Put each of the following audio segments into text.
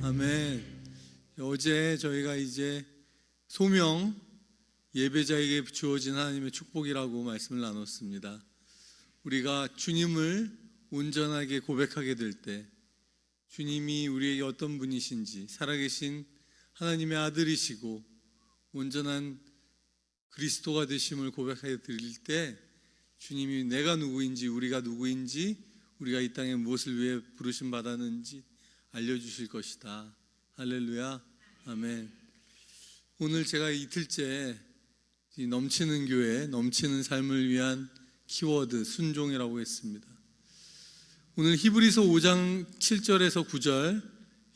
아멘. 어제 저희가 이제 소명 예배자에게 주어진 하나님의 축복이라고 말씀을 나눴습니다. 우리가 주님을 온전하게 고백하게 될 때 주님이 우리에게 어떤 분이신지, 살아계신 하나님의 아들이시고 온전한 그리스도가 되심을 고백하게 드릴 때 주님이 내가 누구인지, 우리가 누구인지, 우리가 이 땅에 무엇을 위해 부르심 받았는지 알려주실 것이다. 할렐루야. 아멘. 오늘 제가 이틀째 넘치는 교회, 넘치는 삶을 위한 키워드 순종이라고 했습니다. 오늘 히브리서 5장 7절에서 9절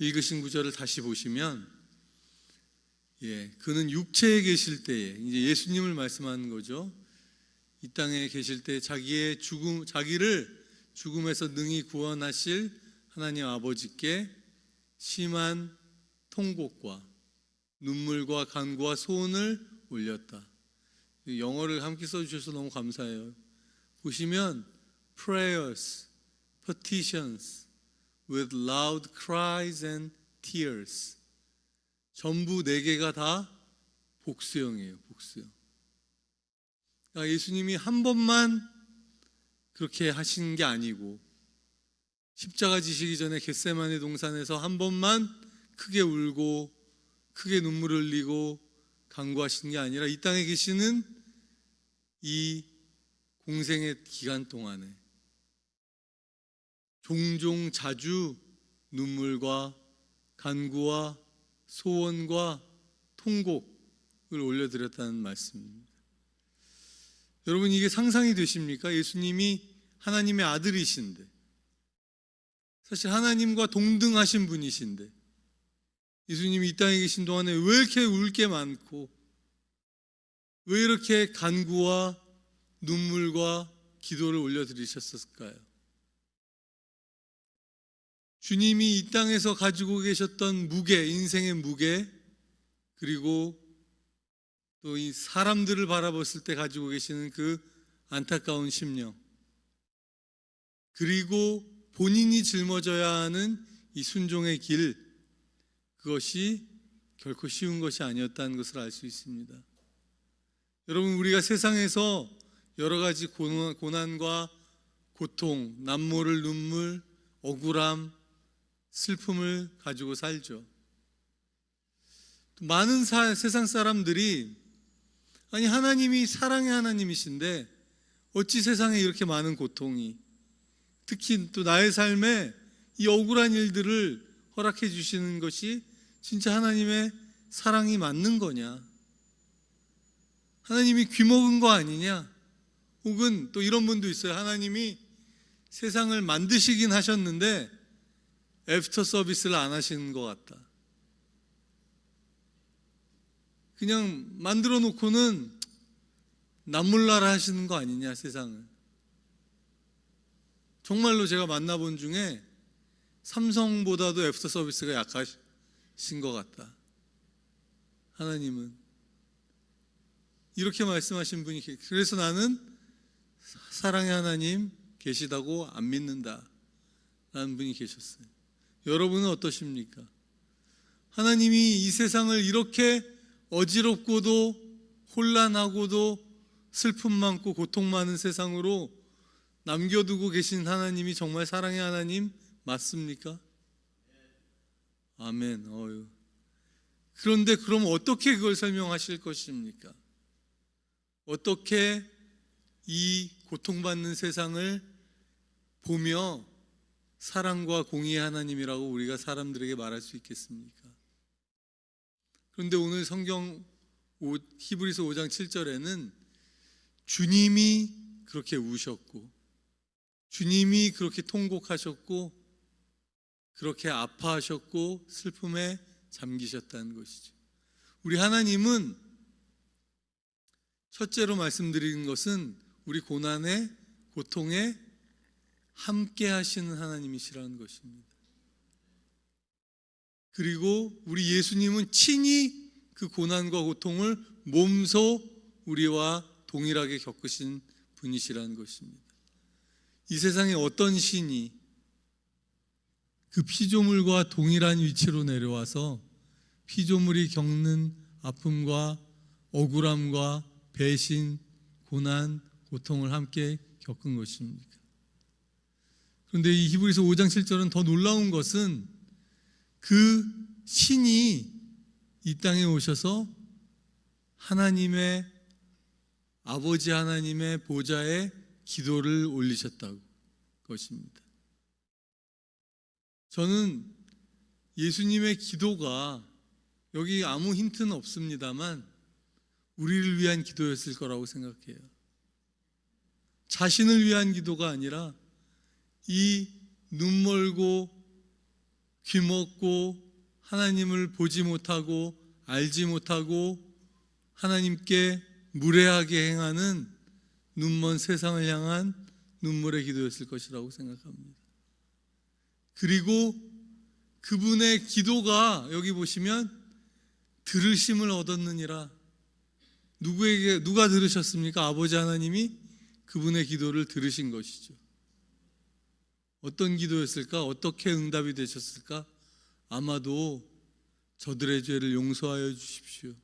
읽으신 구절을 다시 보시면, 그는 육체에 계실 때에, 이제 예수님을 말씀하는 거죠. 이 땅에 계실 때 자기를 죽음에서 능히 구원하실 하나님 아버지께 심한 통곡과 눈물과 간구와 소원을 올렸다. 영어를 함께 써주셔서 너무 감사해요. 보시면 prayers, petitions with loud cries and tears. 전부 4개가 다 복수형이에요. 복수형. 그러니까 예수님이 한 번만 그렇게 하신 게 아니고 십자가 지시기 전에 겟세마네 동산에서 한 번만 크게 울고 크게 눈물을 흘리고 간구하신 게 아니라 이 땅에 계시는 이 공생의 기간 동안에 종종 자주 눈물과 간구와 소원과 통곡을 올려드렸다는 말씀입니다. 여러분, 이게 상상이 되십니까? 예수님이 하나님의 아들이신데, 사실 하나님과 동등하신 분이신데 예수님이 이 땅에 계신 동안에 왜 이렇게 울 게 많고 왜 이렇게 간구와 눈물과 기도를 올려드리셨을까요? 주님이 이 땅에서 가지고 계셨던 무게, 인생의 무게, 그리고 또 이 사람들을 바라봤을 때 가지고 계시는 그 안타까운 심령, 그리고 본인이 짊어져야 하는 이 순종의 길, 그것이 결코 쉬운 것이 아니었다는 것을 알 수 있습니다. 여러분, 우리가 세상에서 여러 가지 고난과 고통, 남모를 눈물, 억울함, 슬픔을 가지고 살죠. 많은 세상 사람들이, 아니 하나님이 사랑의 하나님이신데 어찌 세상에 이렇게 많은 고통이, 특히 또 나의 삶에 이 억울한 일들을 허락해 주시는 것이 진짜 하나님의 사랑이 맞는 거냐, 하나님이 귀먹은 거 아니냐, 혹은 또 이런 분도 있어요. 하나님이 세상을 만드시긴 하셨는데 애프터 서비스를 안 하시는 것 같다. 그냥 만들어 놓고는 남몰라라 하시는 거 아니냐, 세상을. 정말로 제가 만나본 중에 삼성보다도 애프터 서비스가 약하신 것 같다. 하나님은 이렇게 말씀하신 분이, 그래서 나는 사랑의 하나님 계시다고 안 믿는다 라는 분이 계셨어요. 여러분은 어떠십니까? 하나님이 이 세상을 이렇게 어지럽고도 혼란하고도 슬픔 많고 고통 많은 세상으로 남겨두고 계신 하나님이 정말 사랑의 하나님 맞습니까? 아멘. 그런데 그럼 어떻게 그걸 설명하실 것입니까? 어떻게 이 고통받는 세상을 보며 사랑과 공의의 하나님이라고 우리가 사람들에게 말할 수 있겠습니까? 그런데 오늘 성경 히브리서 5장 7절에는 주님이 그렇게 우셨고, 주님이 그렇게 통곡하셨고, 그렇게 아파하셨고 슬픔에 잠기셨다는 것이죠. 우리 하나님은 첫째로 말씀드리는 것은 우리 고난에, 고통에 함께 하시는 하나님이시라는 것입니다. 그리고 우리 예수님은 친히 그 고난과 고통을 몸소 우리와 동일하게 겪으신 분이시라는 것입니다. 이 세상에 어떤 신이 그 피조물과 동일한 위치로 내려와서 피조물이 겪는 아픔과 억울함과 배신, 고난, 고통을 함께 겪은 것입니까? 그런데 이 히브리서 5장 7절은 더 놀라운 것은 그 신이 이 땅에 오셔서 하나님의 아버지 하나님의 보좌에 기도를 올리셨다고 것입니다. 저는 예수님의 기도가 여기 아무 힌트는 없습니다만 우리를 위한 기도였을 거라고 생각해요. 자신을 위한 기도가 아니라 이 눈멀고 귀먹고 하나님을 보지 못하고 알지 못하고 하나님께 무례하게 행하는 눈먼 세상을 향한 눈물의 기도였을 것이라고 생각합니다. 그리고 그분의 기도가 여기 보시면 들으심을 얻었느니라. 누가 들으셨습니까? 아버지 하나님이 그분의 기도를 들으신 것이죠. 어떤 기도였을까? 어떻게 응답이 되셨을까? 아마도 저들의 죄를 용서하여 주십시오.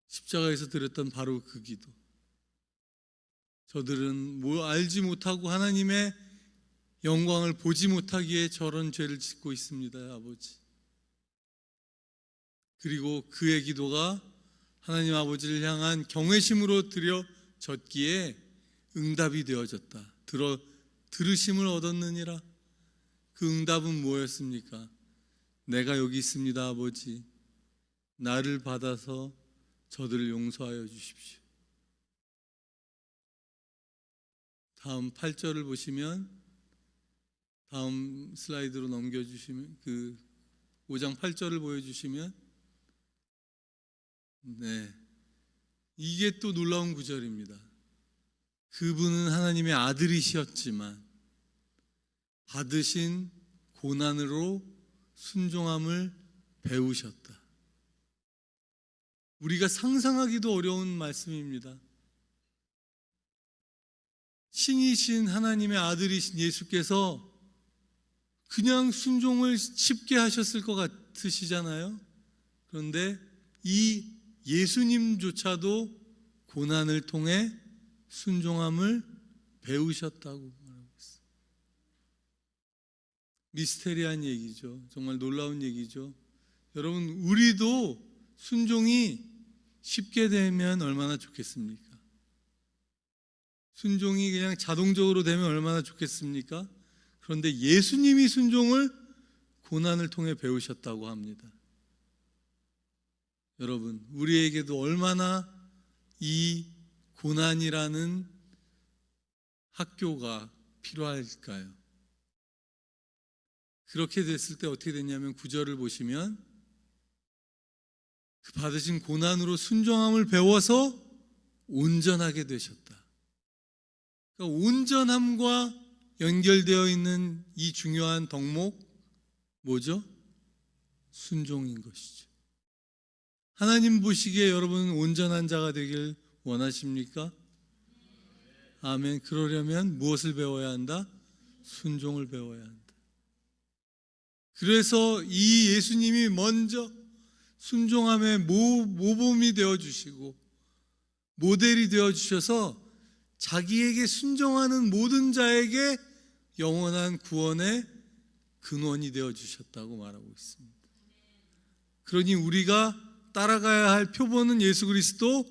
십자가에서 드렸던 바로 그 기도. 저들은 알지 못하고 하나님의 영광을 보지 못하기에 저런 죄를 짓고 있습니다, 아버지. 그리고 그의 기도가 하나님 아버지를 향한 경외심으로 드려졌기에 응답이 되어졌다. 들으심을 얻었느니라. 그 응답은 뭐였습니까? 내가 여기 있습니다, 아버지. 나를 받아서 저들을 용서하여 주십시오. 다음 8절을 보시면, 다음 슬라이드로 넘겨주시면, 그 5장 8절을 보여주시면, 네, 이게 또 놀라운 구절입니다. 그분은 하나님의 아들이셨지만 받으신 고난으로 순종함을 배우셨다. 우리가 상상하기도 어려운 말씀입니다. 신이신 하나님의 아들이신 예수께서 그냥 순종을 쉽게 하셨을 것 같으시잖아요. 그런데 이 예수님조차도 고난을 통해 순종함을 배우셨다고 말하고 있어요. 미스테리한 얘기죠. 정말 놀라운 얘기죠. 여러분, 우리도 순종이 쉽게 되면 얼마나 좋겠습니까? 순종이 그냥 자동적으로 되면 얼마나 좋겠습니까? 그런데 예수님이 순종을 고난을 통해 배우셨다고 합니다. 여러분, 우리에게도 얼마나 이 고난이라는 학교가 필요할까요? 그렇게 됐을 때 어떻게 됐냐면 9절을 보시면 그 받으신 고난으로 순종함을 배워서 온전하게 되셨다. 그러니까 온전함과 연결되어 있는 이 중요한 덕목 뭐죠? 순종인 것이죠. 하나님 보시기에 여러분은 온전한 자가 되길 원하십니까? 아멘. 그러려면 무엇을 배워야 한다? 순종을 배워야 한다. 그래서 이 예수님이 먼저 순종함의 모범이 되어주시고 모델이 되어주셔서 자기에게 순종하는 모든 자에게 영원한 구원의 근원이 되어주셨다고 말하고 있습니다. 그러니 우리가 따라가야 할 표본은 예수 그리스도,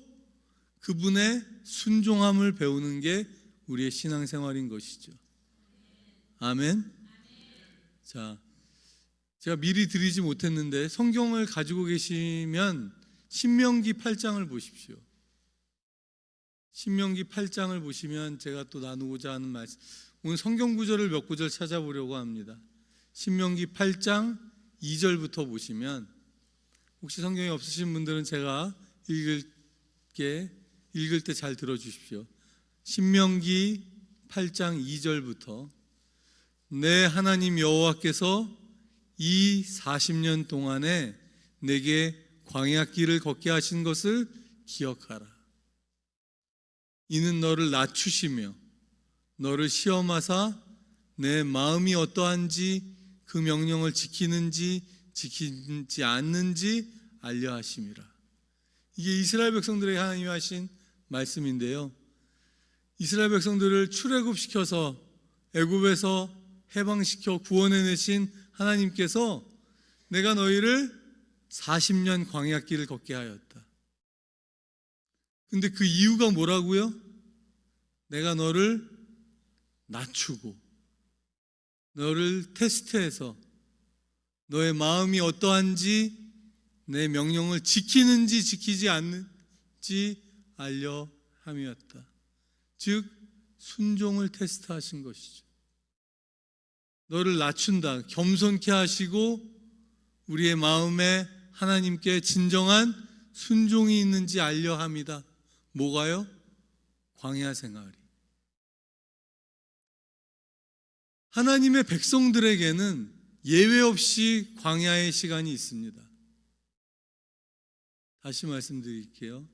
그분의 순종함을 배우는 게 우리의 신앙생활인 것이죠. 아멘. 자, 제가 미리 드리지 못했는데 성경을 가지고 계시면 신명기 8장을 보십시오. 신명기 8장을 보시면 제가 또 나누고자 하는 말씀, 오늘 성경 구절을 몇 구절 찾아보려고 합니다. 신명기 8장 2절부터 보시면, 혹시 성경이 없으신 분들은 제가 읽을 때 잘 들어주십시오. 신명기 8장 2절부터 내 하나님 여호와께서 이 40년 동안에 내게 광야길을 걷게 하신 것을 기억하라. 이는 너를 낮추시며 너를 시험하사 내 마음이 어떠한지 그 명령을 지키는지 지키지 않는지 알려 하심이라. 이게 이스라엘 백성들에게 하나님이 하신 말씀인데요, 이스라엘 백성들을 출애굽시켜서 애굽에서 해방시켜 구원해내신 하나님께서 내가 너희를 40년 광야길을 걷게 하였다. 근데 그 이유가 뭐라고요? 내가 너를 낮추고 너를 테스트해서 너의 마음이 어떠한지, 내 명령을 지키는지 지키지 않는지 알려 함이었다. 즉 순종을 테스트하신 것이죠. 너를 낮춘다, 겸손케 하시고 우리의 마음에 하나님께 진정한 순종이 있는지 알려 함이다. 뭐가요? 광야 생활이. 하나님의 백성들에게는 예외 없이 광야의 시간이 있습니다. 다시 말씀드릴게요.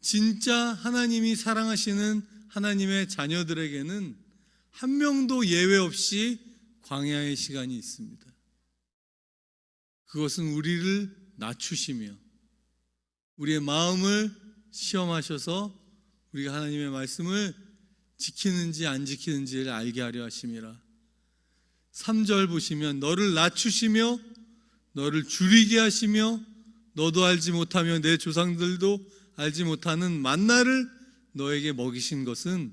진짜 하나님이 사랑하시는 하나님의 자녀들에게는 한 명도 예외 없이 광야의 시간이 있습니다. 그것은 우리를 낮추시며 우리의 마음을 시험하셔서 우리가 하나님의 말씀을 지키는지 안 지키는지를 알게 하려 하심이라. 3절 보시면 너를 낮추시며 너를 줄이게 하시며 너도 알지 못하며 내 조상들도 알지 못하는 만나를 너에게 먹이신 것은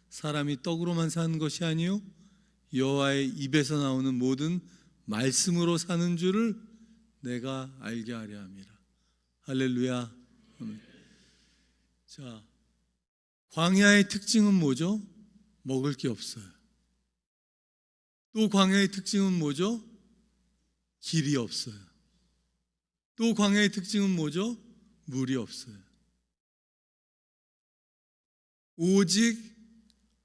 사람이 떡으로만 사는 것이 아니요 여호와의 입에서 나오는 모든 말씀으로 사는 줄을 내가 알게 하려 함이라. 할렐루야. 자, 광야의 특징은 뭐죠? 먹을 게 없어요. 또 광야의 특징은 뭐죠? 길이 없어요. 또 광야의 특징은 뭐죠? 물이 없어요. 오직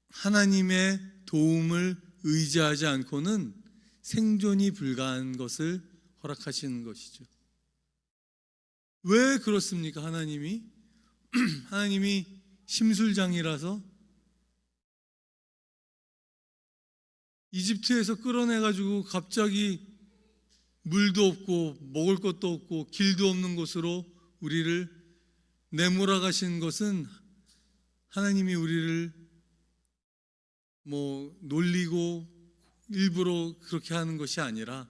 하나님의 도움을 의지하지 않고는 생존이 불가한 것을 허락하시는 것이죠. 왜 그렇습니까? 하나님이 심술장이라서 이집트에서 끌어내가지고 갑자기 물도 없고 먹을 것도 없고 길도 없는 곳으로 우리를 내몰아 가신 것은 하나님이 우리를 놀리고 일부러 그렇게 하는 것이 아니라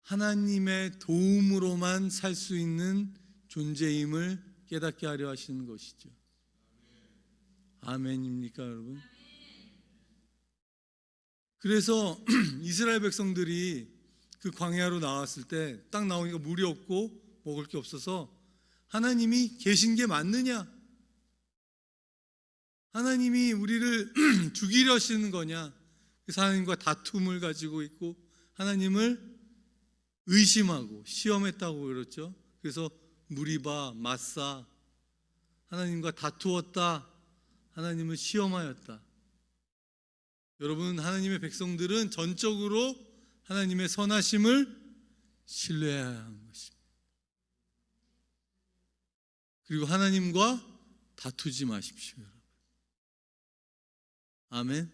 하나님의 도움으로만 살 수 있는 존재임을 깨닫게 하려 하시는 것이죠. 아멘입니까, 여러분? 그래서 이스라엘 백성들이 그 광야로 나왔을 때 딱 나오니까 물이 없고 먹을 게 없어서 하나님이 계신 게 맞느냐? 하나님이 우리를 죽이려 하시는 거냐? 그래서 하나님과 다툼을 가지고 있고 하나님을 의심하고 시험했다고 그랬죠. 그래서 무리바, 마사, 하나님과 다투었다, 하나님을 시험하였다. 여러분, 하나님의 백성들은 전적으로 하나님의 선하심을 신뢰해야 하는 것입니다. 그리고 하나님과 다투지 마십시오, 여러분. 아멘.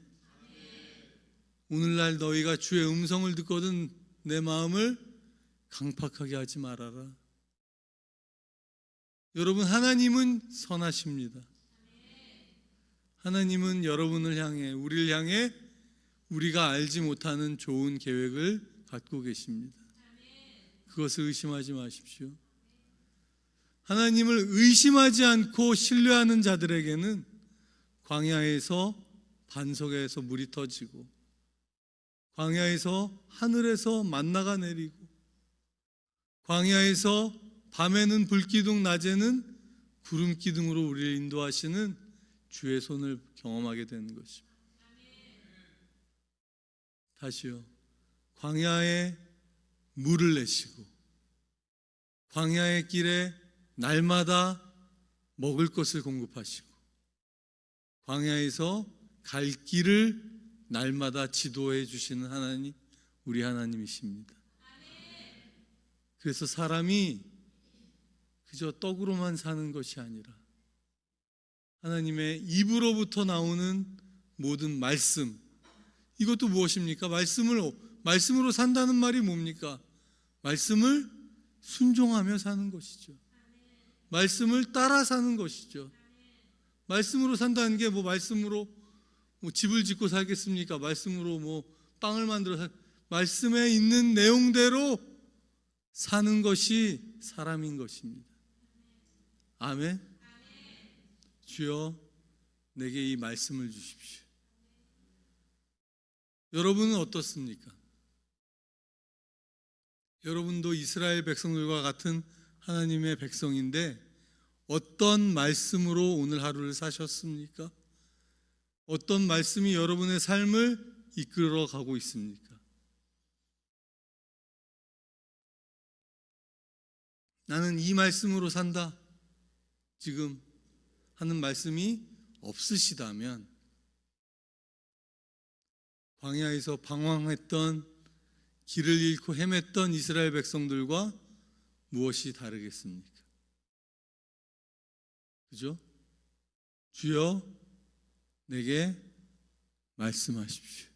오늘날 너희가 주의 음성을 듣거든 내 마음을 강팍하게 하지 말아라. 여러분, 하나님은 선하십니다. 하나님은 여러분을 향해, 우리를 향해 우리가 알지 못하는 좋은 계획을 갖고 계십니다. 그것을 의심하지 마십시오. 하나님을 의심하지 않고 신뢰하는 자들에게는 광야에서 반석에서 물이 터지고 광야에서 하늘에서 만나가 내리고 광야에서 밤에는 불기둥, 낮에는 구름기둥으로 우리를 인도하시는 주의 손을 경험하게 되는 것입니다. 다시요. 광야에 물을 내시고 광야의 길에 날마다 먹을 것을 공급하시고 광야에서 갈 길을 날마다 지도해 주시는 하나님, 우리 하나님이십니다. 그래서 사람이 그저 떡으로만 사는 것이 아니라 하나님의 입으로부터 나오는 모든 말씀, 이것도 무엇입니까? 말씀으로 산다는 말이 뭡니까? 말씀을 순종하며 사는 것이죠. 말씀을 따라 사는 것이죠. 말씀으로 산다는 게 말씀으로 집을 짓고 살겠습니까? 말씀으로 빵을 만들어 말씀에 있는 내용대로 사는 것이 사람인 것입니다. 아멘. 주여, 내게 이 말씀을 주십시오. 여러분은 어떻습니까? 여러분도 이스라엘 백성들과 같은 하나님의 백성인데 어떤 말씀으로 오늘 하루를 사셨습니까? 어떤 말씀이 여러분의 삶을 이끌어 가고 있습니까? 나는 이 말씀으로 산다, 지금 하는 말씀이 없으시다면 광야에서 방황했던, 길을 잃고 헤맸던 이스라엘 백성들과 무엇이 다르겠습니까? 그죠? 주여, 내게 말씀하십시오.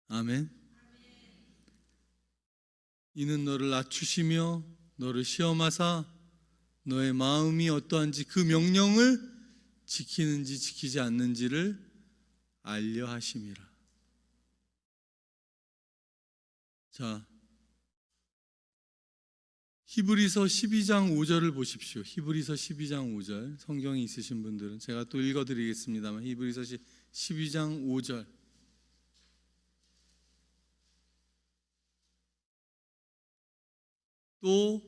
아멘. 이는 너를 낮추시며 너를 시험하사 너의 마음이 어떠한지 그 명령을 지키는지 지키지 않는지를 알려 하심이라. 자, 히브리서 12장 5절을 보십시오. 히브리서 12장 5절, 성경이 있으신 분들은 제가 또 읽어드리겠습니다만, 히브리서 12장 5절. 또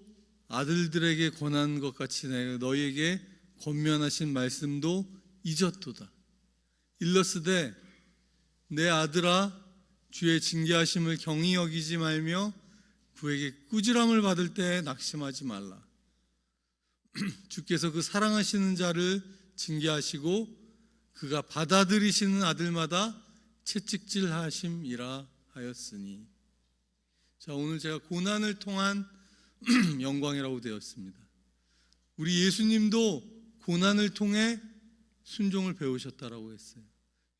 아들들에게 권한 것 같이 내가 너희에게 권면하신 말씀도 잊었도다. 일러스되 내 아들아, 주의 징계하심을 경히 여기지 말며 그에게 꾸지람을 받을 때 낙심하지 말라. 주께서 그 사랑하시는 자를 징계하시고 그가 받아들이시는 아들마다 채찍질하심이라 하였으니. 자, 오늘 제가 고난을 통한 영광이라고 되었습니다. 우리 예수님도 고난을 통해 순종을 배우셨다라고 했어요.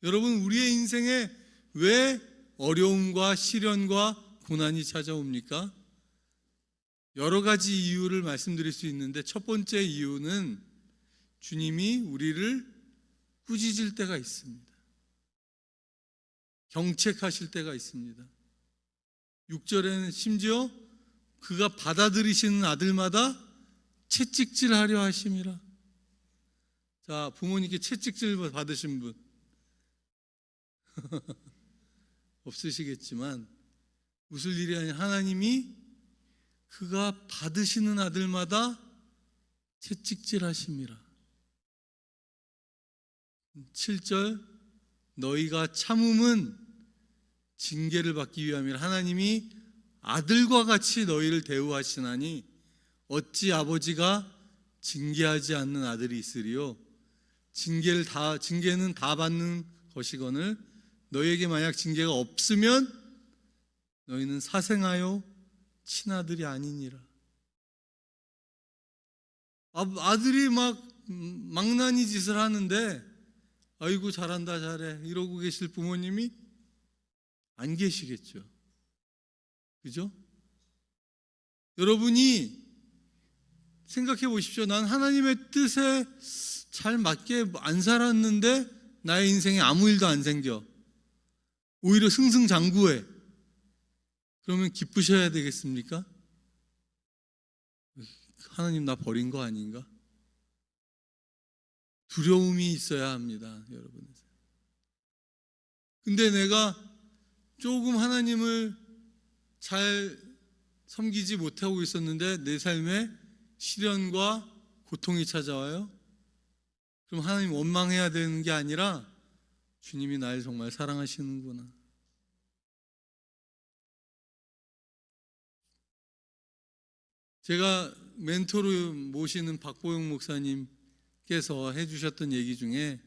여러분, 우리의 인생에 왜 어려움과 시련과 고난이 찾아옵니까? 여러 가지 이유를 말씀드릴 수 있는데, 첫 번째 이유는 주님이 우리를 꾸짖을 때가 있습니다. 경책하실 때가 있습니다. 6절에는 심지어 그가 받아들이시는 아들마다 채찍질하려 하심이라. 자, 부모님께 채찍질 받으신 분 없으시겠지만 웃을 일이 아닌 하나님이 그가 받으시는 아들마다 채찍질하심이라. 7절, 너희가 참음은 징계를 받기 위함이라. 하나님이 아들과 같이 너희를 대우하시나니 어찌 아버지가 징계하지 않는 아들이 있으리요. 징계는 다 받는 것이거늘 너희에게 만약 징계가 없으면 너희는 사생하여 친아들이 아니니라. 아들이 망나니 짓을 하는데 아이고 잘한다 잘해 이러고 계실 부모님이 안 계시겠죠. 그죠? 여러분이 생각해 보십시오. 난 하나님의 뜻에 잘 맞게 안 살았는데 나의 인생에 아무 일도 안 생겨. 오히려 승승장구해. 그러면 기쁘셔야 되겠습니까? 하나님 나 버린 거 아닌가? 두려움이 있어야 합니다, 여러분. 근데 내가 조금 하나님을 잘 섬기지 못하고 있었는데 내 삶에 시련과 고통이 찾아와요? 그럼 하나님 원망해야 되는 게 아니라 주님이 나를 정말 사랑하시는구나. 제가 멘토로 모시는 박보영 목사님께서 해주셨던 얘기 중에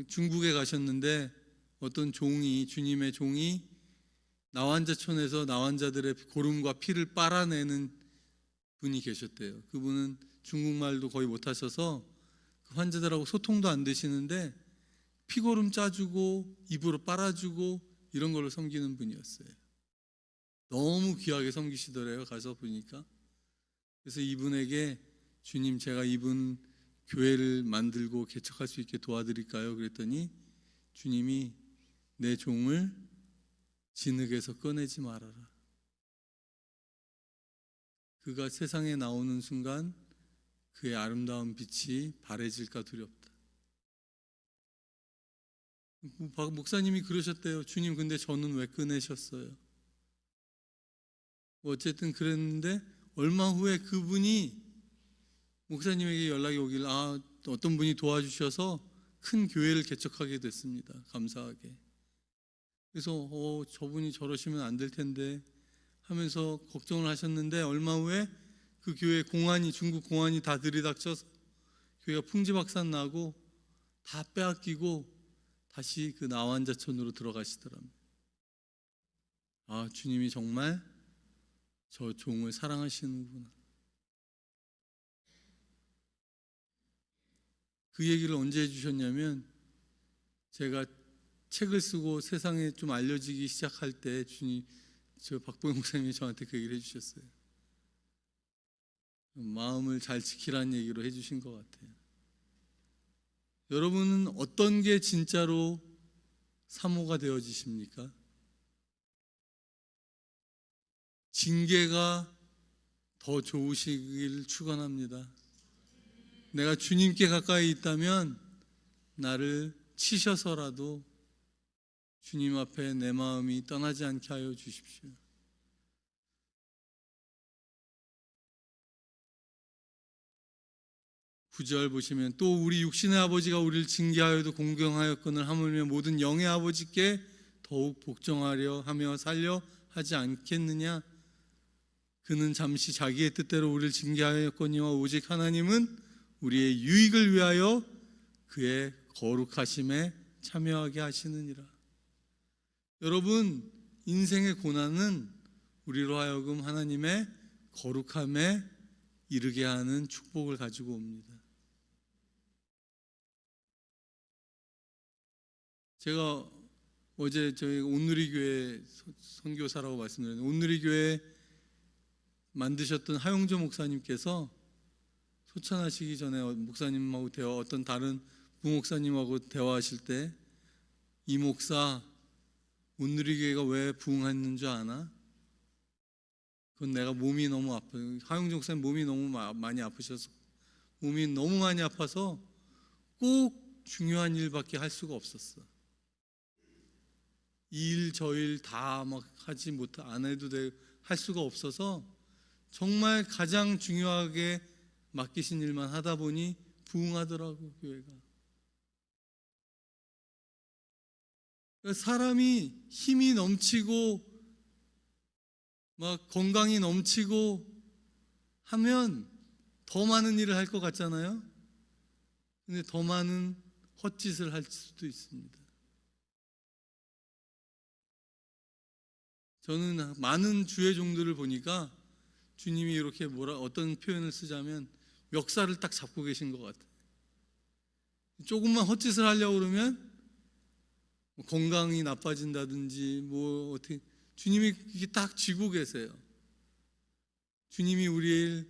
중국에 가셨는데 어떤 주님의 종이 나환자촌에서 나환자들의 고름과 피를 빨아내는 분이 계셨대요. 그분은 중국말도 거의 못하셔서 그 환자들하고 소통도 안 되시는데 피고름 짜주고 입으로 빨아주고 이런 걸로 섬기는 분이었어요. 너무 귀하게 섬기시더래요. 가서 보니까. 그래서 이분에게 주님, 제가 이분 교회를 만들고 개척할 수 있게 도와드릴까요? 그랬더니 주님이 내 종을 진흙에서 꺼내지 말아라. 그가 세상에 나오는 순간 그의 아름다운 빛이 바래질까 두렵다. 목사님이 그러셨대요. 주님, 근데 저는 왜 꺼내셨어요? 어쨌든 그랬는데 얼마 후에 그분이 목사님에게 연락이 오길, 어떤 분이 도와주셔서 큰 교회를 개척하게 됐습니다. 감사하게. 그래서 저분이 저러시면 안 될 텐데 하면서 걱정을 하셨는데 얼마 후에 그 교회 공안이, 중국 공안이 다 들이닥쳐서 교회가 풍지박산 나고 다 빼앗기고 다시 그 나환자촌으로 들어가시더랍니다. 주님이 정말 저 종을 사랑하시는구나. 그 얘기를 언제 해주셨냐면, 제가 책을 쓰고 세상에 좀 알려지기 시작할 때 저 박보영 목사님이 저한테 그 얘기를 해주셨어요. 마음을 잘 지키라는 얘기로 해주신 것 같아요. 여러분은 어떤 게 진짜로 사모가 되어지십니까? 징계가 더 좋으시길 축원합니다. 내가 주님께 가까이 있다면 나를 치셔서라도 주님 앞에 내 마음이 떠나지 않게 하여 주십시오. 구절 보시면, 또 우리 육신의 아버지가 우리를 징계하여도 공경하였거늘 하물며 모든 영의 아버지께 더욱 복종하려 하며 살려 하지 않겠느냐? 그는 잠시 자기의 뜻대로 우리를 징계하였거니와 오직 하나님은 우리의 유익을 위하여 그의 거룩하심에 참여하게 하시느니라. 여러분, 인생의 고난은 우리로 하여금 하나님의 거룩함에 이르게 하는 축복을 가지고 옵니다. 제가 어제 저희 온누리교회 선교사라고 말씀드렸는데, 온누리교회 만드셨던 하용조 목사님께서 소천하시기 전에 목사님하고 어떤 다른 부목사님하고 대화하실 때, 이 목사, 온누리교회가 왜 부흥했는 줄 아나? 그건 내가 몸이 너무 아파요. 하용조 목사님 몸이 너무 많이 아프셔서, 몸이 너무 많이 아파서 꼭 중요한 일밖에 할 수가 없었어. 이 일 저 일 다 막 하지 못, 안 해도 돼, 할 수가 없어서 정말 가장 중요하게 맡기신 일만 하다 보니 부흥하더라고, 교회가. 사람이 힘이 넘치고 막 건강이 넘치고 하면 더 많은 일을 할 것 같잖아요. 근데 더 많은 헛짓을 할 수도 있습니다. 저는 많은 주의 종들을 보니까 주님이 이렇게 어떤 표현을 쓰자면 멱살을 딱 잡고 계신 것 같아요. 조금만 헛짓을 하려고 그러면 건강이 나빠진다든지 어떻게, 주님이 이게 딱 쥐고 계세요. 주님이 우리를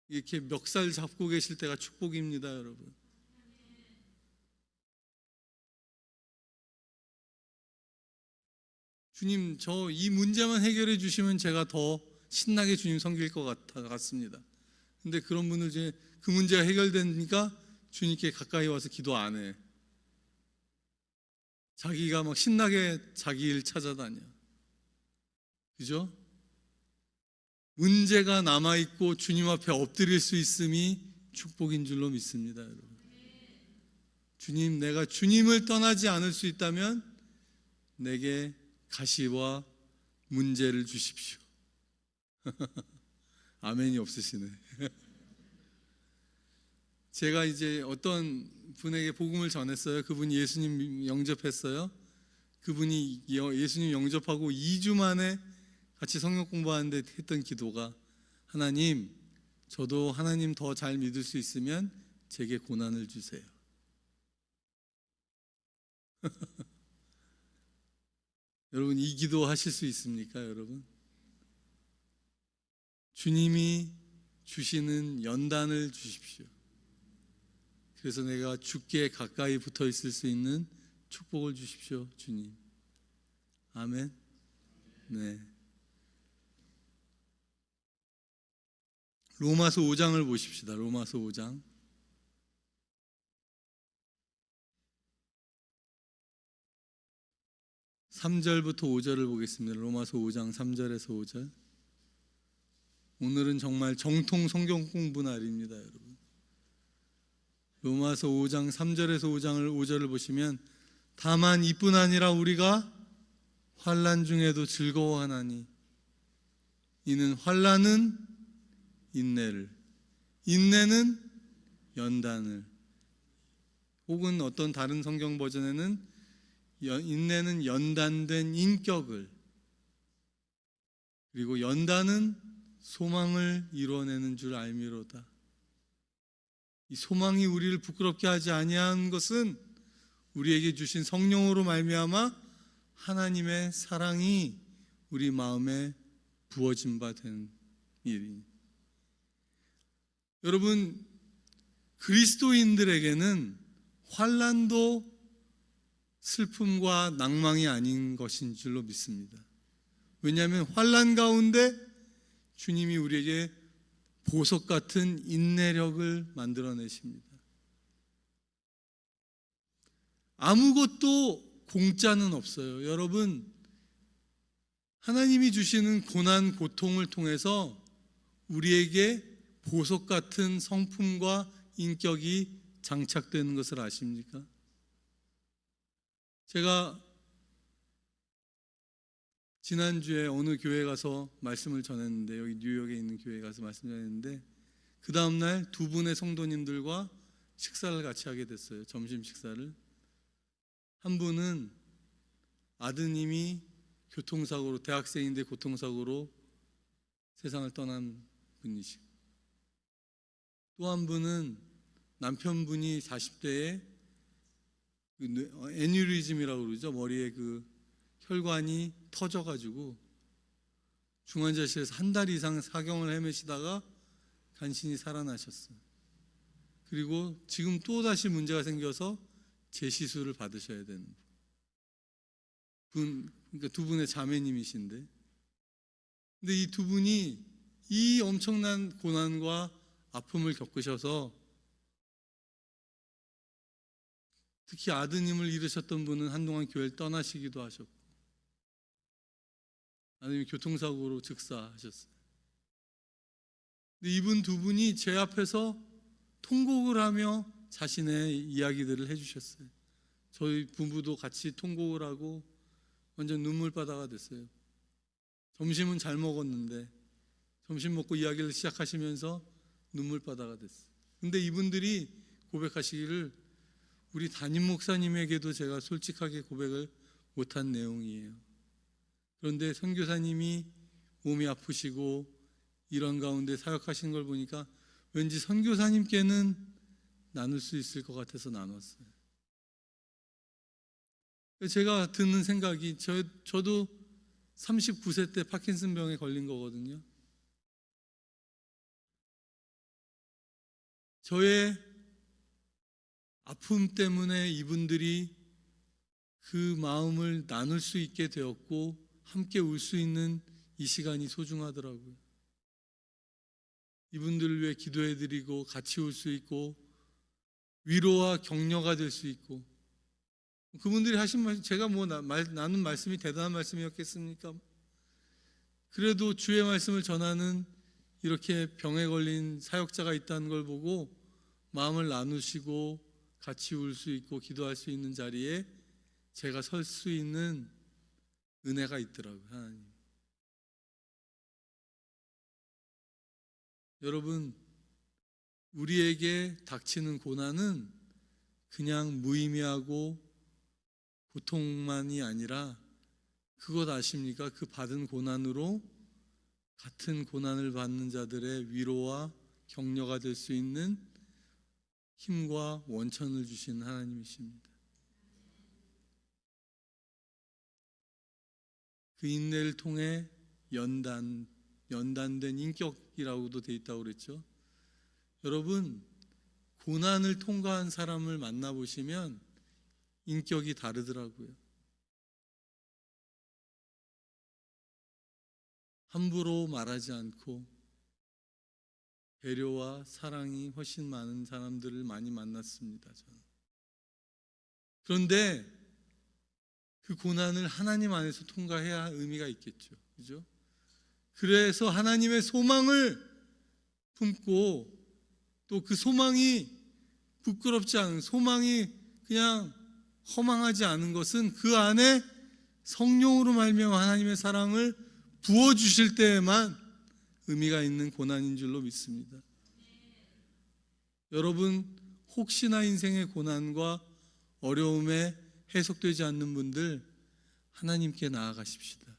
이렇게 멱살 잡고 계실 때가 축복입니다, 여러분. 주님, 저 이 문제만 해결해 주시면 제가 더 신나게 주님 섬길 것 같습니다. 근데 그런 분들 중에 그 문제가 해결되니까 주님께 가까이 와서 기도 안 해. 자기가 막 신나게 자기 일 찾아다녀. 그죠? 문제가 남아있고 주님 앞에 엎드릴 수 있음이 축복인 줄로 믿습니다, 여러분. 주님, 내가 주님을 떠나지 않을 수 있다면 내게 가시와 문제를 주십시오. 아멘이 없으시네. 제가 이제 어떤 분에게 복음을 전했어요. 그분이 예수님 영접했어요. 그분이 예수님 영접하고 2주 만에 같이 성경 공부하는데 했던 기도가, 하나님, 저도 하나님 더 잘 믿을 수 있으면 제게 고난을 주세요. 여러분, 이 기도 하실 수 있습니까, 여러분? 주님이 주시는 연단을 주십시오. 그래서 내가 주께 가까이 붙어 있을 수 있는 축복을 주십시오, 주님. 아멘. 네. 로마서 5장을 보십시다. 로마서 5장. 3절부터 5절을 보겠습니다. 로마서 5장 3절에서 5절. 오늘은 정말 정통 성경 공부 날입니다, 여러분. 로마서 5장 3절에서 5절을 보시면, 다만 이뿐 아니라 우리가 환난 중에도 즐거워하나니 이는 환난은 인내를, 인내는 연단을, 혹은 어떤 다른 성경 버전에는 인내는 연단된 인격을, 그리고 연단은 소망을 이루어내는 줄 알미로다. 이 소망이 우리를 부끄럽게 하지 아니한 것은 우리에게 주신 성령으로 말미암아 하나님의 사랑이 우리 마음에 부어진 바 된 일이. 여러분, 그리스도인들에게는 환난도 슬픔과 낭망이 아닌 것인 줄로 믿습니다. 왜냐하면 환난 가운데 주님이 우리에게 보석 같은 인내력을 만들어내십니다. 아무것도 공짜는 없어요. 여러분, 하나님이 주시는 고난, 고통을 통해서 우리에게 보석 같은 성품과 인격이 장착되는 것을 아십니까? 제가 지난주에 어느 교회 가서 말씀을 전했는데, 여기 뉴욕에 있는 교회에 가서 말씀 전했는데, 그 다음날 두 분의 성도님들과 식사를 같이 하게 됐어요. 점심 식사를. 한 분은 아드님이 교통사고로, 대학생인데 교통사고로 세상을 떠난 분이시고, 또 한 분은 남편분이 40대에 애뉴리즘이라고 그러죠. 머리에 그 혈관이 터져가지고 중환자실에서 한 달 이상 사경을 헤매시다가 간신히 살아나셨어요. 그리고 지금 또다시 문제가 생겨서 재시술을 받으셔야 되는 분, 그러니까 두 분의 자매님이신데, 근데 이 두 분이 이 엄청난 고난과 아픔을 겪으셔서, 특히 아드님을 잃으셨던 분은 한동안 교회를 떠나시기도 하셨고, 아드님이 교통사고로 즉사하셨어요. 근데 이분 두 분이 제 앞에서 통곡을 하며 자신의 이야기들을 해주셨어요. 저희 부부도 같이 통곡을 하고 완전 눈물바다가 됐어요. 점심은 잘 먹었는데 점심 먹고 이야기를 시작하시면서 눈물바다가 됐어요. 근데 이분들이 고백하시기를, 우리 담임 목사님에게도 제가 솔직하게 고백을 못한 내용이에요. 그런데 선교사님이 몸이 아프시고 이런 가운데 사역하시는 걸 보니까 왠지 선교사님께는 나눌 수 있을 것 같아서 나눴어요. 제가 듣는 생각이, 저도 39세 때 파킨슨병에 걸린 거거든요. 저의 아픔 때문에 이분들이 그 마음을 나눌 수 있게 되었고, 함께 울 수 있는 이 시간이 소중하더라고요. 이분들을 위해 기도해드리고 같이 울 수 있고 위로와 격려가 될 수 있고, 그분들이 하신 말씀, 제가 나눈 말씀이 대단한 말씀이었겠습니까? 그래도 주의 말씀을 전하는 이렇게 병에 걸린 사역자가 있다는 걸 보고 마음을 나누시고 같이 울 수 있고 기도할 수 있는 자리에 제가 설 수 있는 은혜가 있더라고요, 하나님. 여러분, 우리에게 닥치는 고난은 그냥 무의미하고 고통만이 아니라, 그것 아십니까? 그 받은 고난으로 같은 고난을 받는 자들의 위로와 격려가 될 수 있는 힘과 원천을 주시는 하나님이십니다. 그 인내를 통해 연단된 인격이라고도 돼 있다고 그랬죠. 여러분, 고난을 통과한 사람을 만나보시면 인격이 다르더라고요. 함부로 말하지 않고 배려와 사랑이 훨씬 많은 사람들을 많이 만났습니다, 저는. 그런데 그 고난을 하나님 안에서 통과해야 의미가 있겠죠. 그죠? 그래서 하나님의 소망을 품고 또 그 소망이 부끄럽지 않은, 소망이 그냥 허망하지 않은 것은 그 안에 성령으로 말미암아 하나님의 사랑을 부어주실 때에만 의미가 있는 고난인 줄로 믿습니다. 여러분, 혹시나 인생의 고난과 어려움에 해석되지 않는 분들, 하나님께 나아가십시다.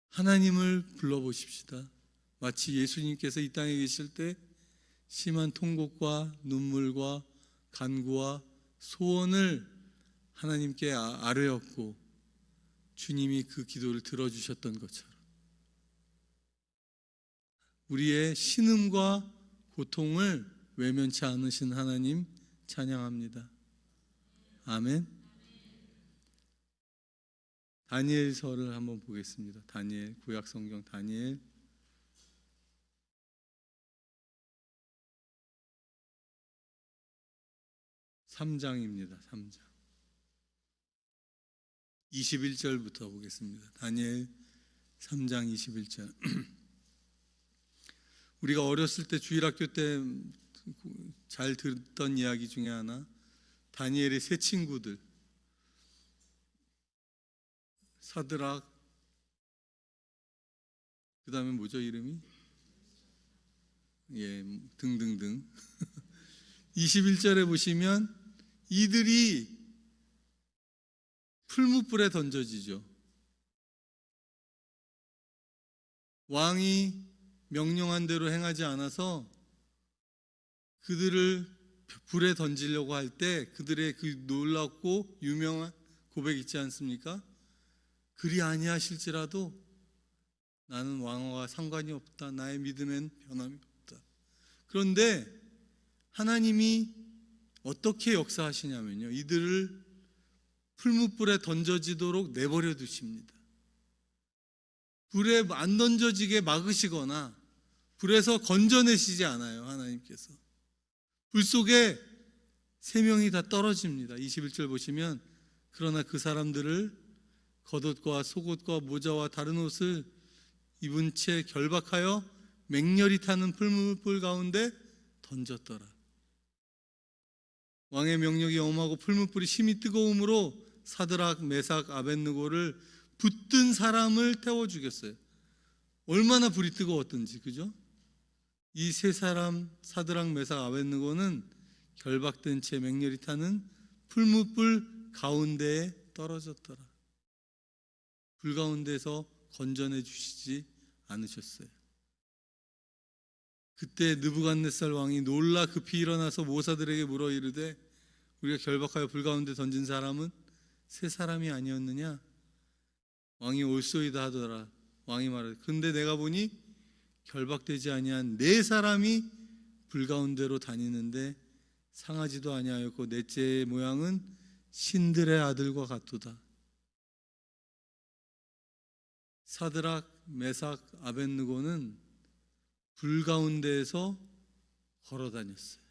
하나님을 불러보십시다. 마치 예수님께서 이 땅에 계실 때 심한 통곡과 눈물과 간구와 소원을 하나님께 아뢰었고 주님이 그 기도를 들어주셨던 것처럼 우리의 신음과 고통을 외면치 않으신 하나님 찬양합니다. 아멘. 다니엘서를 한번 보겠습니다. 다니엘, 구약성경 다니엘 3장입니다. 3장 21절부터 보겠습니다. 다니엘 3장 21절. 우리가 어렸을 때 주일학교 때 잘 듣던 이야기 중에 하나, 다니엘의 세 친구들 사드락, 그 다음에 뭐죠 이름이? 등등등. 21절에 보시면 이들이 풀무불에 던져지죠. 왕이 명령한 대로 행하지 않아서 그들을 불에 던지려고 할 때 그들의 그 놀랍고 유명한 고백 있지 않습니까? 그리 아니하실지라도 나는 왕과 상관이 없다. 나의 믿음엔 변함이 없다. 그런데 하나님이 어떻게 역사하시냐면요, 이들을 풀무불에 던져지도록 내버려 두십니다. 불에 안 던져지게 막으시거나 불에서 건져내시지 않아요. 하나님께서 불 속에 세 명이 다 떨어집니다. 21절 보시면 그러나 그 사람들을 겉옷과 속옷과 모자와 다른 옷을 입은 채 결박하여 맹렬히 타는 풀무불 가운데 던졌더라. 왕의 명령이 엄하고 풀무불이 심히 뜨거움으로 사드락, 메삭, 아벳느고를 붙든 사람을 태워 죽였어요. 얼마나 불이 뜨거웠던지, 그죠? 이 세 사람, 사드락, 메삭, 아벳느고는 결박된 채 맹렬히 타는 풀무불 가운데에 떨어졌더라. 불 가운데서 건져내 주시지 않으셨어요. 그때 느부갓네살 왕이 놀라 급히 일어나서 모사들에게 물어 이르되 우리가 결박하여 불 가운데 던진 사람은 세 사람이 아니었느냐? 왕이 올소이다 하더라. 왕이 말하되 근데 내가 보니 결박되지 아니한 네 사람이 불 가운데로 다니는데 상하지도 아니하였고 넷째의 모양은 신들의 아들과 같도다. 사드락, 메삭, 아벳느고는 불 가운데에서 걸어 다녔어요.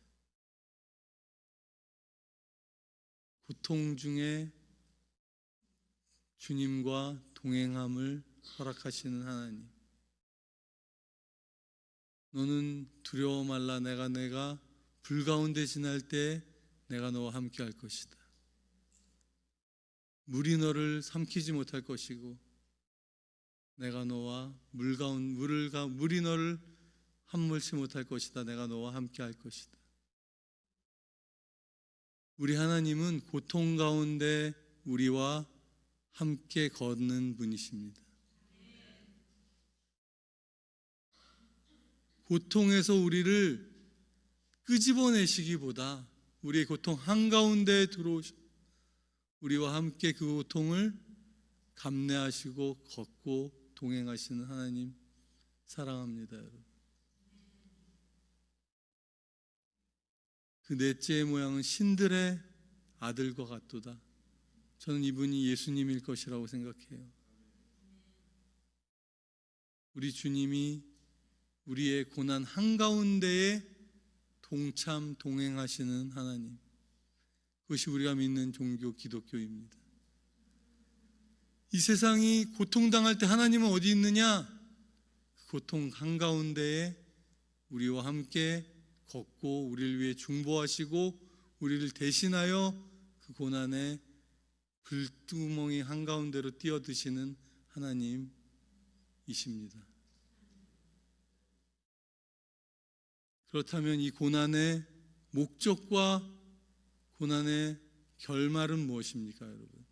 고통 중에 주님과 동행함을 허락하시는 하나님. 너는 두려워 말라. 내가 불 가운데 지날 때 내가 너와 함께 할 것이다. 물이 너를 삼키지 못할 것이고 내가 너와 물이 너를 함몰치 못할 것이다. 내가 너와 함께 할 것이다. 우리 하나님은 고통 가운데 우리와 함께 걷는 분이십니다. 고통에서 우리를 끄집어내시기보다 우리의 고통 한가운데에 들어오셔 우리와 함께 그 고통을 감내하시고 걷고 동행하시는 하나님 사랑합니다, 여러분. 그 넷째의 모양은 신들의 아들과 같도다. 저는 이분이 예수님일 것이라고 생각해요. 우리 주님이 우리의 고난 한가운데에 동참 동행하시는 하나님, 그것이 우리가 믿는 종교 기독교입니다. 이 세상이 고통당할 때 하나님은 어디 있느냐? 그 고통 한가운데에 우리와 함께 걷고 우리를 위해 중보하시고 우리를 대신하여 그 고난의 불구멍이 한가운데로 뛰어드시는 하나님이십니다. 그렇다면 이 고난의 목적과 고난의 결말은 무엇입니까, 여러분?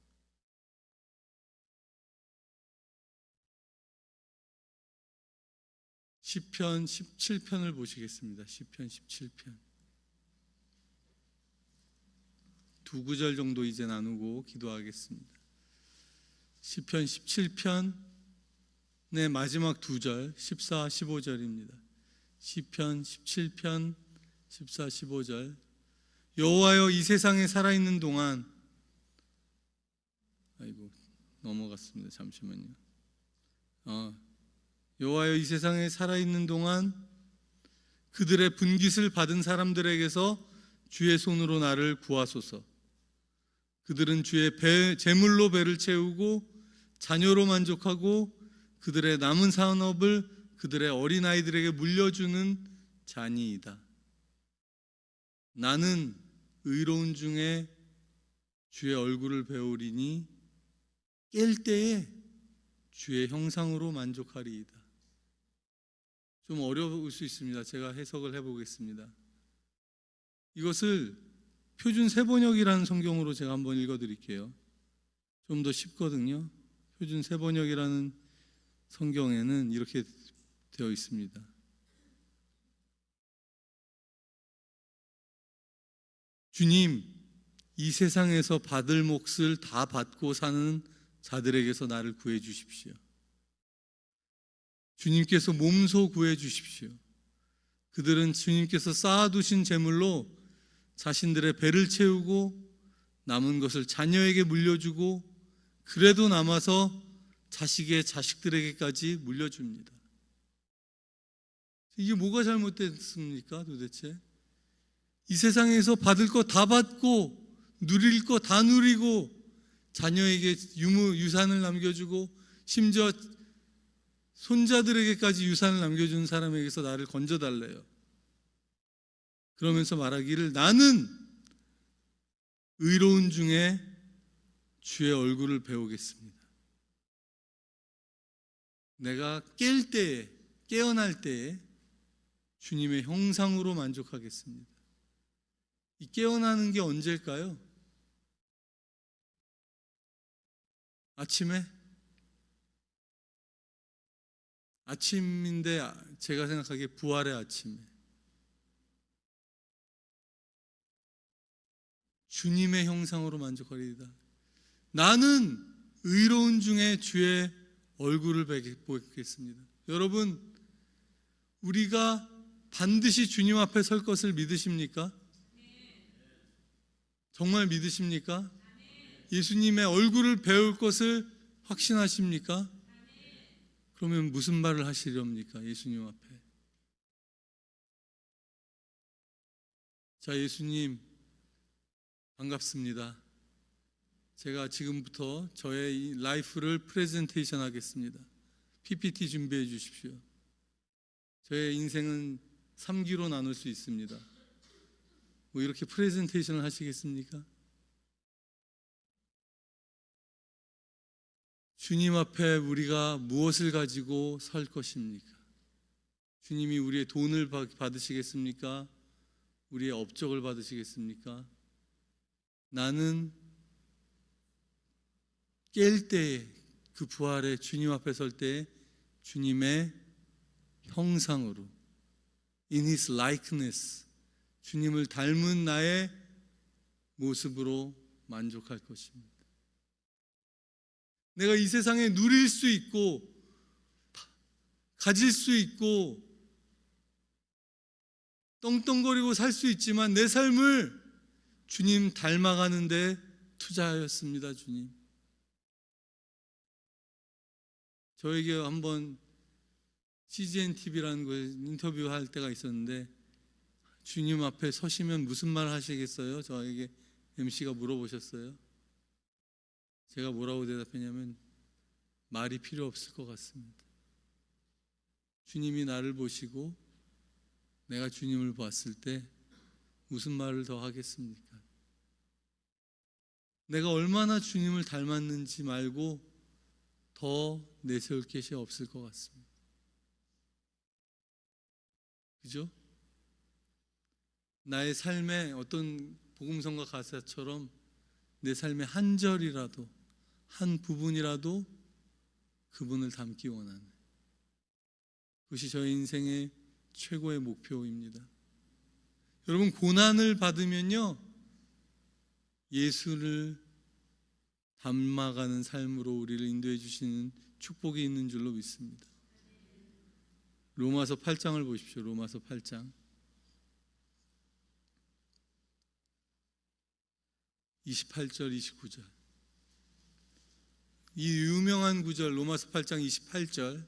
시편 17편을 보시겠습니다. 시편 17편. 두 구절 정도 이제 나누고 기도하겠습니다. 시편 17편의 마지막 두 절, 14, 15절입니다. 시편 17편 14, 15절. 여호와여, 이 세상에 살아있는 동안, 넘어갔습니다. 잠시만요. 여호와여, 이 세상에 살아있는 동안 그들의 분깃을 받은 사람들에게서 주의 손으로 나를 구하소서. 그들은 주의 재물로 배를 채우고 자녀로 만족하고 그들의 남은 산업을 그들의 어린아이들에게 물려주는 자니이다. 나는 의로운 중에 주의 얼굴을 배우리니 깰 때에 주의 형상으로 만족하리이다. 좀 어려울 수 있습니다. 제가 해석을 해보겠습니다. 이것을 표준 세번역이라는 성경으로 제가 한번 읽어드릴게요. 좀 더 쉽거든요. 표준 세번역이라는 성경에는 이렇게 되어 있습니다. 주님, 이 세상에서 받을 몫을 다 받고 사는 자들에게서 나를 구해 주십시오. 주님께서 몸소 구해 주십시오. 그들은 주님께서 쌓아두신 재물로 자신들의 배를 채우고 남은 것을 자녀에게 물려주고 그래도 남아서 자식의 자식들에게까지 물려줍니다. 이게 뭐가 잘못됐습니까, 도대체? 이 세상에서 받을 거 다 받고 누릴 거 다 누리고 자녀에게 유산을 남겨주고 심지어 손자들에게까지 유산을 남겨주는 사람에게서 나를 건져달래요. 그러면서 말하기를 나는 의로운 중에 주의 얼굴을 배우겠습니다. 내가 깰 때에, 깨어날 때에 주님의 형상으로 만족하겠습니다. 이 깨어나는 게 언제일까요? 아침에? 아침인데 제가 생각하기에 부활의 아침에 주님의 형상으로 만족하리이다. 나는 의로운 중에 주의 얼굴을 보겠습니다. 여러분, 우리가 반드시 주님 앞에 설 것을 믿으십니까? 정말 믿으십니까? 예수님의 얼굴을 배울 것을 확신하십니까? 그러면 무슨 말을 하시렵니까? 예수님 앞에. 자, 예수님 반갑습니다. 제가 지금부터 저의 이 라이프를 프레젠테이션 하겠습니다. PPT 준비해 주십시오. 저의 인생은 3기로 나눌 수 있습니다. 뭐 이렇게 프레젠테이션을 하시겠습니까? 주님 앞에 우리가 무엇을 가지고 설 것입니까? 주님이 우리의 돈을 받으시겠습니까? 우리의 업적을 받으시겠습니까? 나는 깰 때에, 그 부활에 주님 앞에 설 때에 주님의 형상으로, in His likeness, 주님을 닮은 나의 모습으로 만족할 것입니다. 내가 이 세상에 누릴 수 있고 가질 수 있고 떵떵거리고 살 수 있지만 내 삶을 주님 닮아가는 데 투자하였습니다. 주님, 저에게 한번 CGN TV라는 거에 인터뷰할 때가 있었는데 주님 앞에 서시면 무슨 말 하시겠어요? 저에게 MC가 물어보셨어요. 제가 뭐라고 대답했냐면 말이 필요 없을 것 같습니다. 주님이 나를 보시고 내가 주님을 봤을 때 무슨 말을 더 하겠습니까? 내가 얼마나 주님을 닮았는지 말고 더 내세울 것이 없을 것 같습니다. 그죠? 나의 삶에 어떤 복음성가 가사처럼 내 삶의 한 절이라도 한 부분이라도 그분을 닮기 원하는, 그것이 저의 인생의 최고의 목표입니다. 여러분, 고난을 받으면요 예수를 닮아가는 삶으로 우리를 인도해 주시는 축복이 있는 줄로 믿습니다. 로마서 8장을 보십시오. 로마서 8장 28절 29절, 이 유명한 구절 로마서 8장 28절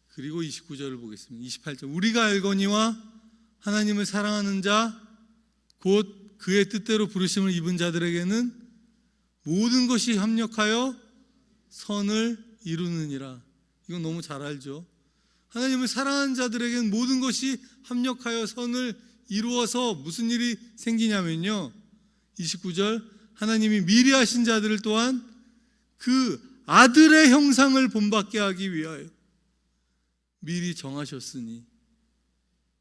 그리고 29절을 보겠습니다. 28절, 우리가 알거니와 하나님을 사랑하는 자 곧 그의 뜻대로 부르심을 입은 자들에게는 모든 것이 합력하여 선을 이루느니라. 이건 너무 잘 알죠. 하나님을 사랑하는 자들에게는 모든 것이 합력하여 선을 이루어서 무슨 일이 생기냐면요, 29절, 하나님이 미리 하신 자들을 또한 그 아들의 형상을 본받게 하기 위하여 미리 정하셨으니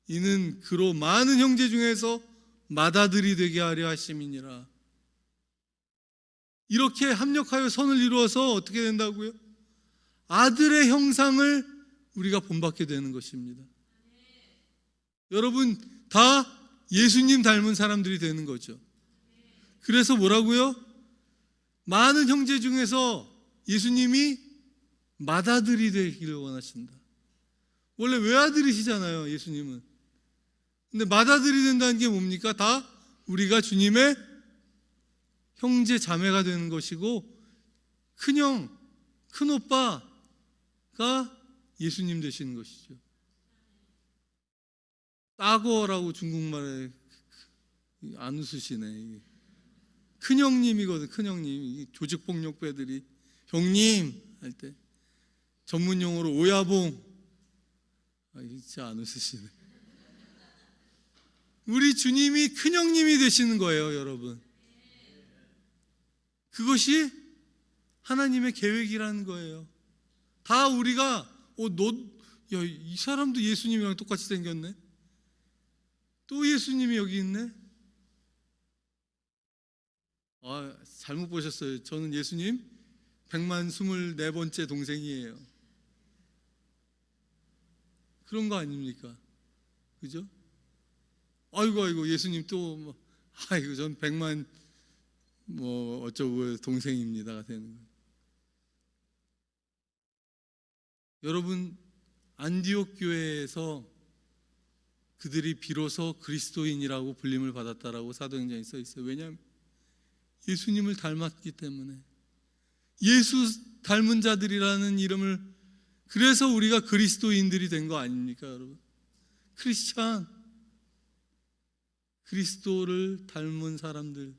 이는 그로 많은 형제 중에서 맏아들이 되게 하려 하심이니라. 이렇게 합력하여 선을 이루어서 어떻게 된다고요? 아들의 형상을 우리가 본받게 되는 것입니다. 여러분, 다 예수님 닮은 사람들이 되는 거죠. 그래서 뭐라고요? 많은 형제 중에서 예수님이 맏아들이 되기를 원하신다. 원래 외아들이시잖아요, 예수님은. 근데 맏아들이 된다는 게 뭡니까? 다 우리가 주님의 형제 자매가 되는 것이고, 큰형, 큰오빠가 예수님 되시는 것이죠. 따거라고 중국말에 안 웃으시네. 큰형님이거든. 큰형님. 조직폭력배들이 형님 할 때 전문용어로 오야봉. 진짜 안 웃으시네. 우리 주님이 큰형님이 되시는 거예요, 여러분. 그것이 하나님의 계획이라는 거예요. 다 우리가 이 사람도 예수님이랑 똑같이 생겼네. 또 예수님이 여기 있네. 잘못 보셨어요. 저는 예수님 124번째 동생이에요. 그런 거 아닙니까? 그죠? 아이고 예수님 또 전 100만 어쩌고 동생입니다가 되는 거예요. 여러분, 안디옥 교회에서 그들이 비로소 그리스도인이라고 불림을 받았다라고 사도행전에 써 있어요. 왜냐하면 예수님을 닮았기 때문에. 예수 닮은 자들이라는 이름을, 그래서 우리가 그리스도인들이 된 거 아닙니까, 여러분? 크리스찬, 그리스도를 닮은 사람들,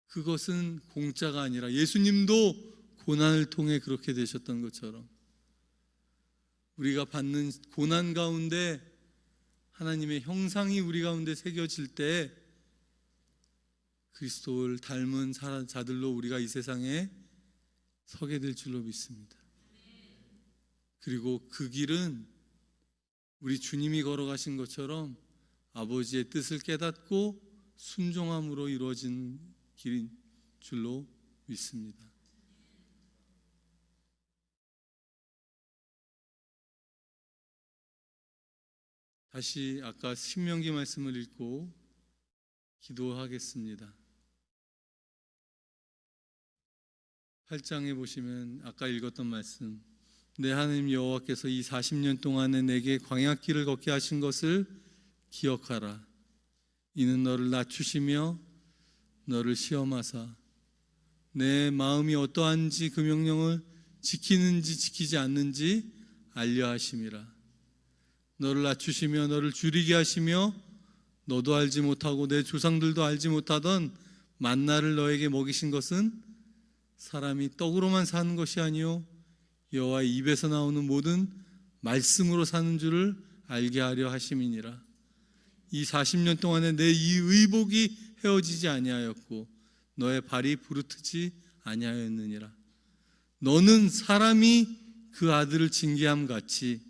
그것은 공짜가 아니라 예수님도 고난을 통해 그렇게 되셨던 것처럼 우리가 받는 고난 가운데 하나님의 형상이 우리 가운데 새겨질 때 그리스도를 닮은 자들로 우리가 이 세상에 서게 될 줄로 믿습니다. 그리고 그 길은 우리 주님이 걸어가신 것처럼 아버지의 뜻을 깨닫고 순종함으로 이루어진 길인 줄로 믿습니다. 다시 아까 신명기 말씀을 읽고 기도하겠습니다. 8장에 보시면 아까 읽었던 말씀, 내 하나님 여호와께서 이 40년 동안에 내게 광야길을 걷게 하신 것을 기억하라. 이는 너를 낮추시며 너를 시험하사 내 마음이 어떠한지 그 명령을 지키는지 지키지 않는지 알려 하심이라. 너를 낮추시며 너를 줄이게 하시며 너도 알지 못하고 내 조상들도 알지 못하던 만나를 너에게 먹이신 것은 사람이 떡으로만 사는 것이 아니요 여호와의 입에서 나오는 모든 말씀으로 사는 줄을 알게 하려 하심이니라. 이 40년 동안에 내 이 의복이 헤어지지 아니하였고 너의 발이 부르트지 아니하였느니라. 너는 사람이 그 아들을 징계함 같이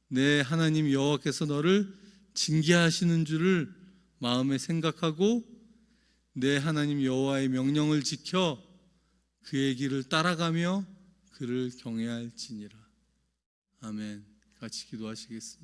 내 하나님 여호와께서 너를 징계하시는 줄을 마음에 생각하고 내 하나님 여호와의 명령을 지켜 그의 길을 따라가며 그를 경외할지니라. 아멘. 같이 기도하시겠습니다.